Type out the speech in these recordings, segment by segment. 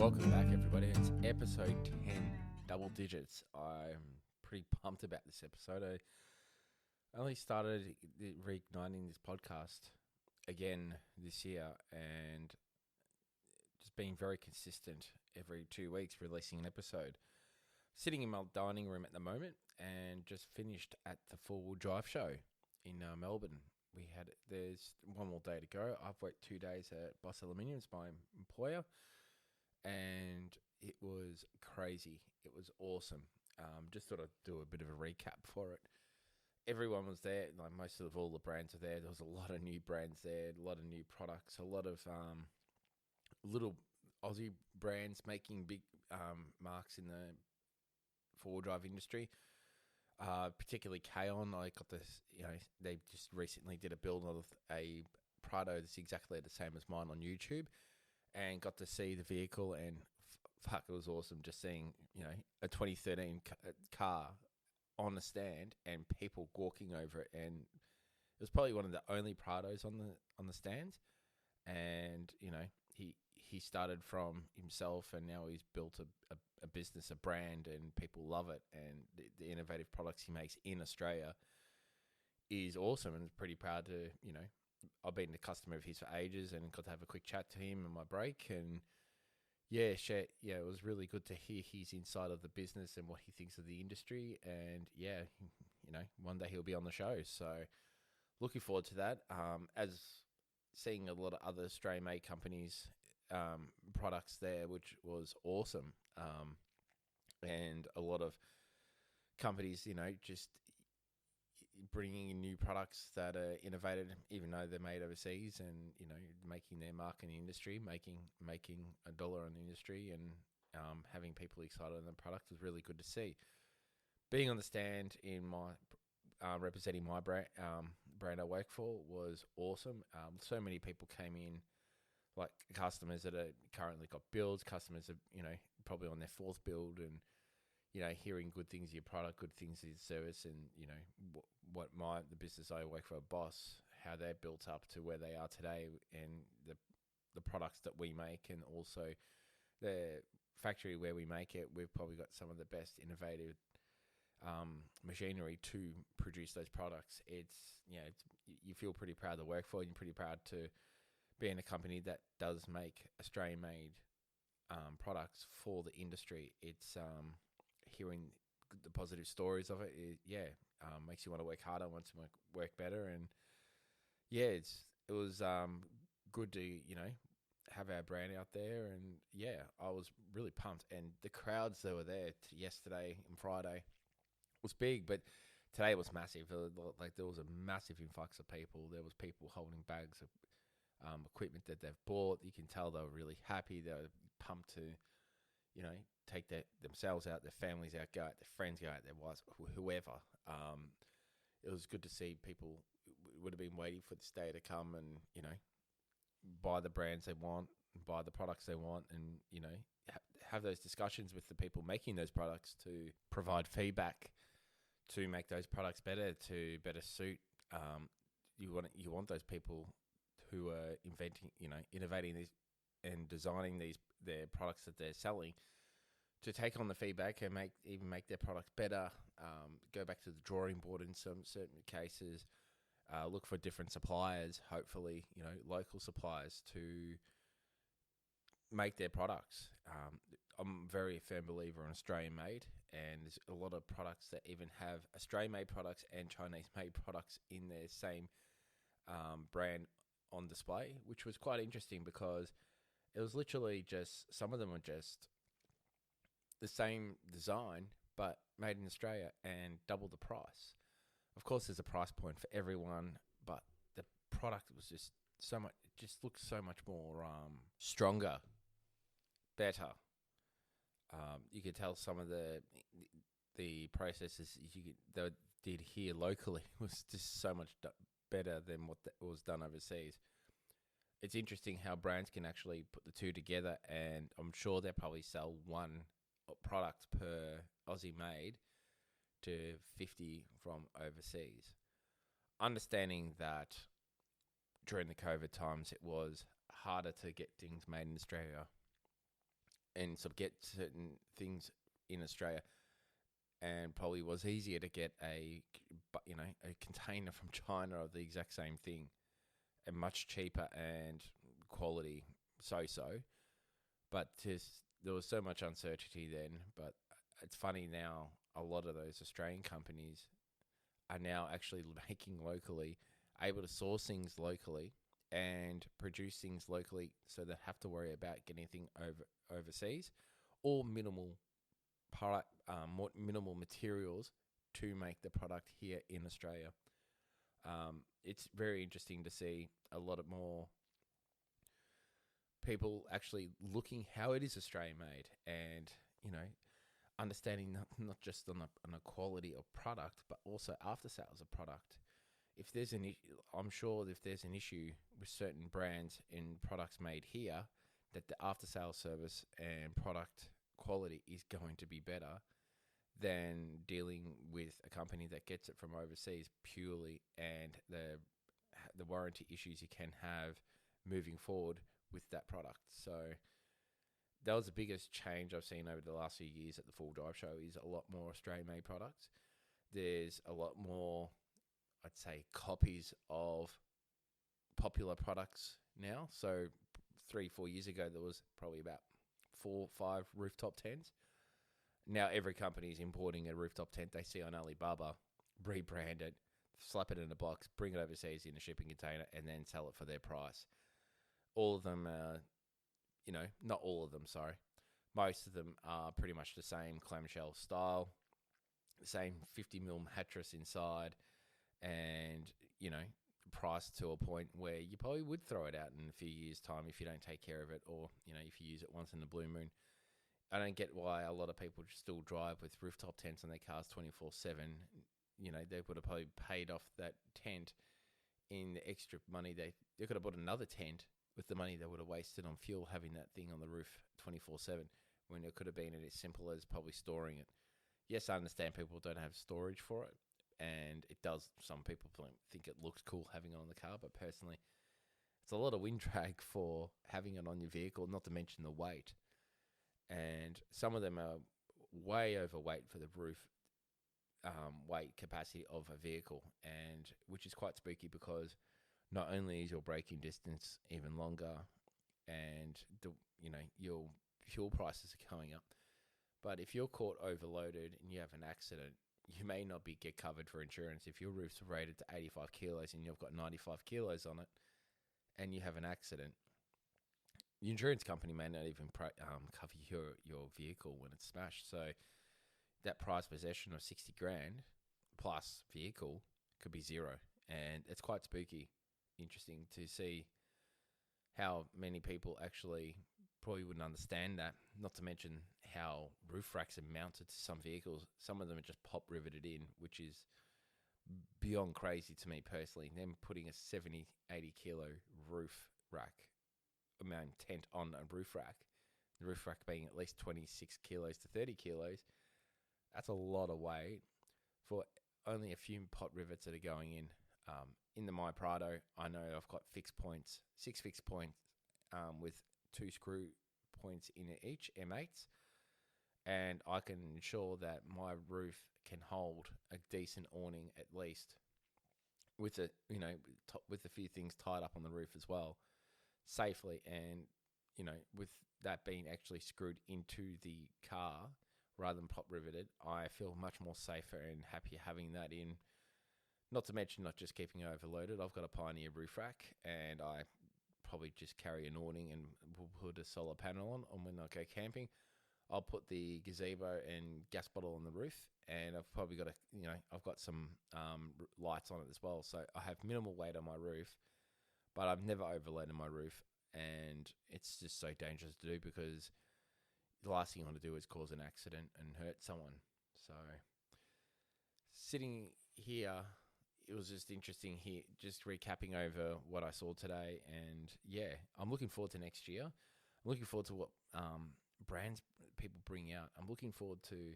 Welcome back, everybody. It's episode 10, double digits. I'm pretty pumped about this episode. I only started reigniting this podcast again this year and just being very consistent every 2 weeks, releasing an episode. Sitting in my dining room at the moment and just finished at the four-wheel drive show in Melbourne. There's one more day to go. I've worked 2 days at Boss Aluminium's, my employer, and it was crazy. It was awesome. Just thought I'd do a bit of a recap for it. Everyone was there, like most of all the brands are there. There was a lot of new brands there, a lot of new products, a lot of little Aussie brands making big marks in the four-wheel drive industry. Particularly K-On. I got this, they just recently did a build of a Prado that's exactly the same as mine on YouTube, and got to see the vehicle, and fuck, it was awesome just seeing, a 2013 car on the stand and people walking over it. And it was probably one of the only Prados on the stands. And, he started from himself, and now he's built a business, a brand, and people love it. And the innovative products he makes in Australia is awesome, and I'm pretty proud to, I've been a customer of his for ages and got to have a quick chat to him on my break. And it was really good to hear his insight of the business and what he thinks of the industry. And one day he'll be on the show. So looking forward to that. As seeing a lot of other Australian-made companies, products there, which was awesome. And a lot of companies, just bringing in new products that are innovated, even though they're made overseas, and, making their mark in the industry, making $1 on the industry, and having people excited on the product was really good to see. Being on the stand in my representing my brand I work for was awesome. So many people came in, like customers that are currently got builds, customers are, probably on their fourth build, and, hearing good things of your product, good things of your service, and, the business I work for, Boss, how they're built up to where they are today, and the products that we make, and also the factory where we make it. We've probably got some of the best innovative machinery to produce those products. You feel pretty proud to work for, and you're pretty proud to be in a company that does make Australian-made products for the industry. It's hearing the positive stories of it. Makes you want to work harder, wants to work better, and it was good to have our brand out there. And I was really pumped, and the crowds that were there yesterday and Friday was big, but today was massive. Like, there was a massive influx of people. There was people holding bags of equipment that they've bought. You can tell they were really happy. They were pumped to, take themselves out, their families out, go out, their friends go out, their wives, whoever. It was good to see people would have been waiting for this day to come, and, buy the brands they want, buy the products they want, and, have those discussions with the people making those products to provide feedback to make those products better, to better suit. You want those people who are innovating these and designing their products that they're selling, to take on the feedback and make their products better. Go back to the drawing board in some certain cases. Look for different suppliers, hopefully, local suppliers, to make their products. I'm a very firm believer in Australian-made, and there's a lot of products that even have Australian-made products and Chinese-made products in their same brand on display, which was quite interesting, because it was literally just, some of them were just the same design but made in Australia and double the price. Of course, there's a price point for everyone, but the product was just so much, it just looked so much more stronger, better. You could tell some of the processes they did here locally was just so much better than what was done overseas. It's interesting how brands can actually put the two together, and I'm sure they probably sell one product per Aussie made to 50 from overseas. Understanding that during the COVID times, it was harder to get things made in Australia, and sort of get certain things in Australia, and probably was easier to get a container from China of the exact same thing, and much cheaper and quality so. But there was so much uncertainty then. But it's funny now, a lot of those Australian companies are now actually making locally, able to source things locally and produce things locally, so they have to worry about getting anything overseas, or minimal product, more minimal materials to make the product here in Australia. It's very interesting to see a lot of more people actually looking how it is Australian made, and understanding not just on a quality of product, but also after sales of product. If there's I'm sure if there's an issue with certain brands and products made here, that the after sales service and product quality is going to be better than dealing with a company that gets it from overseas purely, and the warranty issues you can have moving forward with that product. So that was the biggest change I've seen over the last few years at the Full Drive Show, is a lot more Australian-made products. There's a lot more, I'd say, copies of popular products now. So 3-4 years ago, there was probably about 4 or 5 rooftop tents. Now every company is importing a rooftop tent they see on Alibaba, rebrand it, slap it in a box, bring it overseas in a shipping container, and then sell it for their price. All of them are, not all of them, sorry. Most of them are pretty much the same clamshell style, the same 50mm mattress inside, and, priced to a point where you probably would throw it out in a few years' time if you don't take care of it, or, if you use it once in the blue moon. I don't get why a lot of people still drive with rooftop tents on their cars 24/7. They would have probably paid off that tent in the extra money. They could have bought another tent with the money they would have wasted on fuel, having that thing on the roof 24/7, when it could have been as simple as probably storing it. Yes, I understand people don't have storage for it, and it does. Some people think it looks cool having it on the car, but personally, it's a lot of wind drag for having it on your vehicle, not to mention the weight. And some of them are way overweight for the roof weight capacity of a vehicle, and which is quite spooky, because not only is your braking distance even longer, and your fuel prices are going up, but if you're caught overloaded and you have an accident, you may not get covered for insurance. If your roof's rated to 85 kilos and you've got 95 kilos on it, and you have an accident, the insurance company may not even cover your vehicle when it's smashed. So that prize possession of 60 grand plus vehicle could be zero. And it's quite spooky. Interesting to see how many people actually probably wouldn't understand that. Not to mention how roof racks are mounted to some vehicles. Some of them are just pop riveted in, which is beyond crazy to me personally. Them putting a 70, 80 kilo roof rack, tent on a roof rack, the roof rack being at least 26 kilos to 30 kilos, that's a lot of weight for only a few pot rivets that are going in. In the My Prado, I know I've got 6 fixed points with 2 screw points in each, M8s, and I can ensure that my roof can hold a decent awning at least, with with a few things tied up on the roof as well, safely, and with that being actually screwed into the car rather than pop riveted, I feel much more safer and happier having that in. Not to mention not just keeping it overloaded. I've got a Pioneer roof rack, and I probably just carry an awning and we'll put a solar panel on. And when I go camping, I'll put the gazebo and gas bottle on the roof, and I've probably got I've got some lights on it as well. So I have minimal weight on my roof, but I've never overloaded my roof, and it's just so dangerous to do, because the last thing you want to do is cause an accident and hurt someone. So sitting here, it was just interesting here, just recapping over what I saw today. And yeah, I'm looking forward to next year. I'm looking forward to what brands people bring out. I'm looking forward to,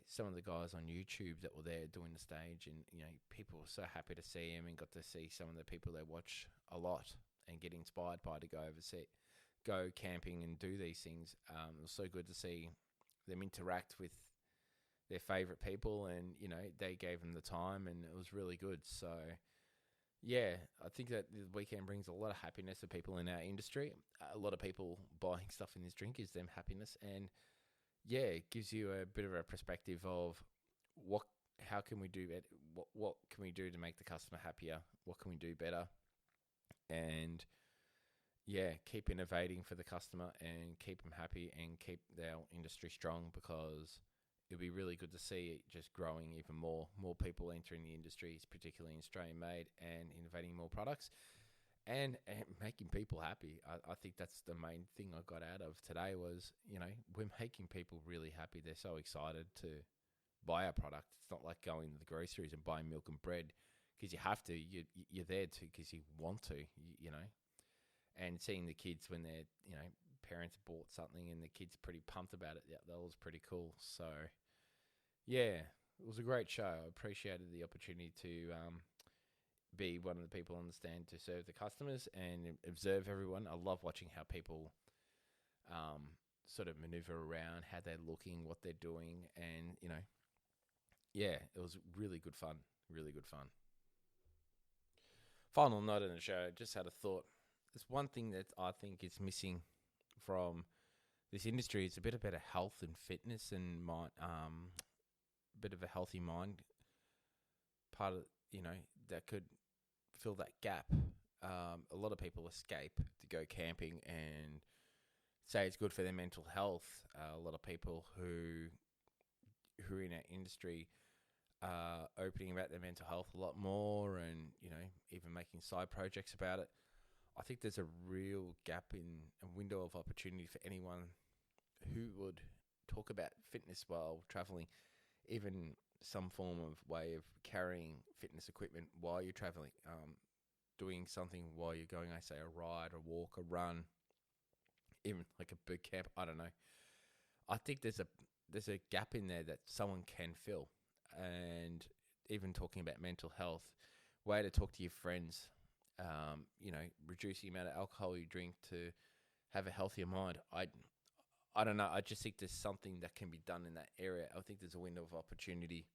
some of the guys on YouTube that were there doing the stage, and, people were so happy to see him, and got to see some of the people they watch a lot and get inspired by to go go camping and do these things. It was so good to see them interact with their favorite people, and they gave them the time, and it was really good. So yeah, I think that the weekend brings a lot of happiness to people in our industry. A lot of people buying stuff in this drink gives them happiness, and yeah, it gives you a bit of a perspective of how can we do it, what can we do to make the customer happier, what can we do better, and yeah, keep innovating for the customer and keep them happy and keep our industry strong, because it'd be really good to see it just growing even more people entering the industry, particularly in Australian made, and innovating more products and making people happy. I think that's the main thing I got out of today was, we're making people really happy. They're so excited to buy our product. It's not like going to the groceries and buying milk and bread because you have to. You're there to because you want to, and seeing the kids when they're, parents bought something and the kids pretty pumped about it. Yeah, that was pretty cool. So, yeah, it was a great show. I appreciated the opportunity to be one of the people on the stand to serve the customers and observe everyone. I love watching how people sort of maneuver around, how they're looking, what they're doing, and, yeah, it was really good fun. Really good fun. Final note on the show, just had a thought. There's one thing that I think is missing from this industry. It's a bit about health and fitness and mind, a bit of a healthy mind part of, that could fill that gap. A lot of people escape to go camping and say it's good for their mental health. A lot of people who are in our industry are opening about their mental health a lot more, and even making side projects about it. I think there's a real gap in a window of opportunity for anyone who would talk about fitness while traveling, even some form of way of carrying fitness equipment while you're traveling, doing something while you're going, I say a ride, a walk, a run, even like a boot camp. I don't know. I think there's a gap in there that someone can fill, and even talking about mental health, way to talk to your friends. Reduce the amount of alcohol you drink to have a healthier mind. I don't know. I just think there's something that can be done in that area. I think there's a window of opportunity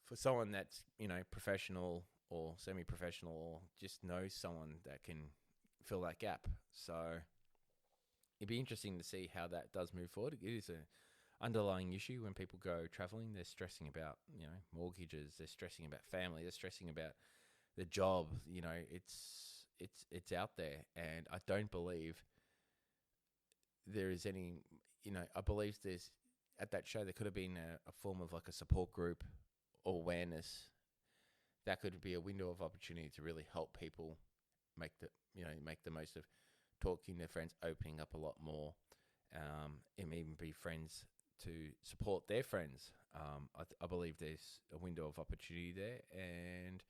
for someone that's, professional or semi-professional, or just knows someone that can fill that gap. So it'd be interesting to see how that does move forward. It is an underlying issue when people go traveling. They're stressing about, mortgages. They're stressing about family. They're stressing about the job. It's out there, and I don't believe there is any. I believe there's at that show there could have been a form of like a support group or awareness that could be a window of opportunity to really help people make the most of talking to their friends, opening up a lot more, and even be friends to support their friends. I believe there's a window of opportunity there, and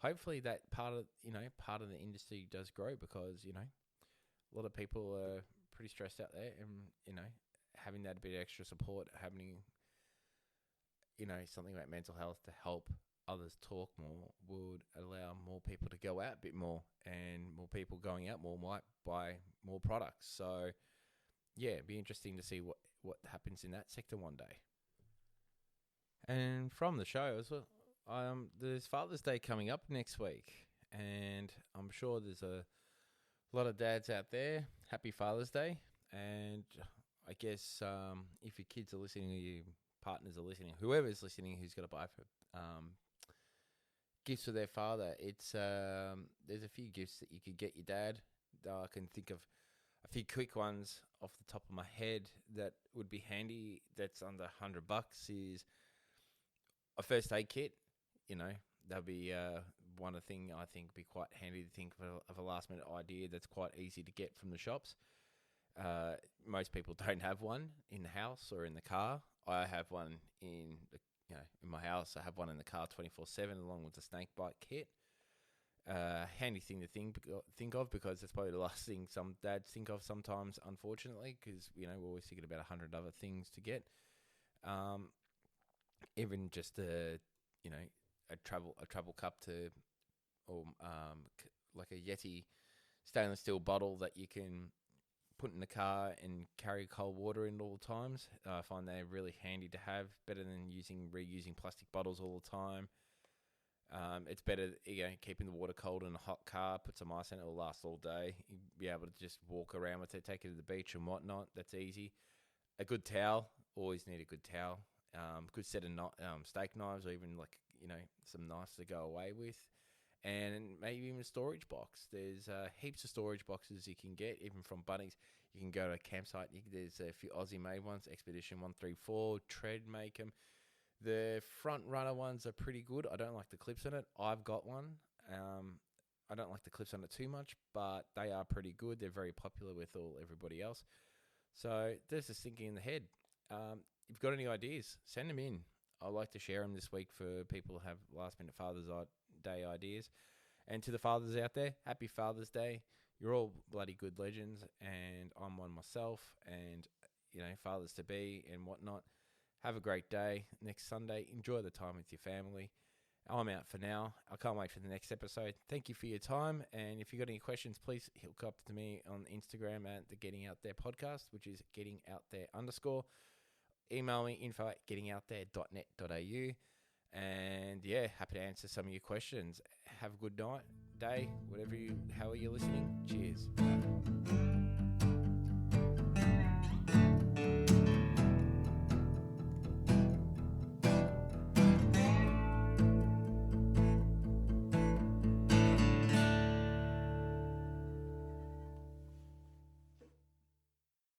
hopefully that part of the industry does grow, because a lot of people are pretty stressed out there, and having that bit of extra support, having something about mental health to help others talk more, would allow more people to go out a bit more, and more people going out more might buy more products. So yeah, it'd be interesting to see what happens in that sector one day. And from the show as well, there's Father's Day coming up next week, and I'm sure there's a lot of dads out there. Happy Father's Day. And I guess if your kids are listening, or your partners are listening, whoever's listening who's got to buy for gifts for their father, it's there's a few gifts that you could get your dad. I can think of a few quick ones off the top of my head that would be handy. That's under $100 is a first aid kit. That'd be one thing I think be quite handy to think of a last minute idea that's quite easy to get from the shops. Most people don't have one in the house or in the car. I have one in my house. I have one in the car 24/7 along with the snake bite kit. Handy thing to think of, because it's probably the last thing some dads think of sometimes, unfortunately, because we're always thinking about 100 other things to get. Even just a travel cup or like a Yeti stainless steel bottle that you can put in the car and carry cold water in all the times. I find they're really handy to have, better than reusing plastic bottles all the time. It's better, keeping the water cold in a hot car. Put some ice in it; it'll last all day. You'll be able to just walk around with it, take it to the beach and whatnot. That's easy. A good towel. Always need a good towel. Good set of steak knives, or even some knives to go away with. And maybe even a storage box. There's heaps of storage boxes you can get, even from Bunnings. You can go to a campsite. There's a few Aussie-made ones, Expedition 134, Tread make them. The front runner ones are pretty good. I don't like the clips on it. I've got one. I don't like the clips on it too much, but they are pretty good. They're very popular with everybody else. So there's this thinking in the head. If you've got any ideas, send them in. I'd like to share them this week for people who have last-minute Father's Day ideas. And to the fathers out there, happy Father's Day. You're all bloody good legends, and I'm one myself, and, fathers-to-be and whatnot. Have a great day next Sunday. Enjoy the time with your family. I'm out for now. I can't wait for the next episode. Thank you for your time. And if you've got any questions, please hook up to me on Instagram at the Getting Out There podcast, which is gettingoutThere_. Email me info@gettingouthere.net.au. And happy to answer some of your questions. Have a good night, day, however you're listening. Cheers. Bye.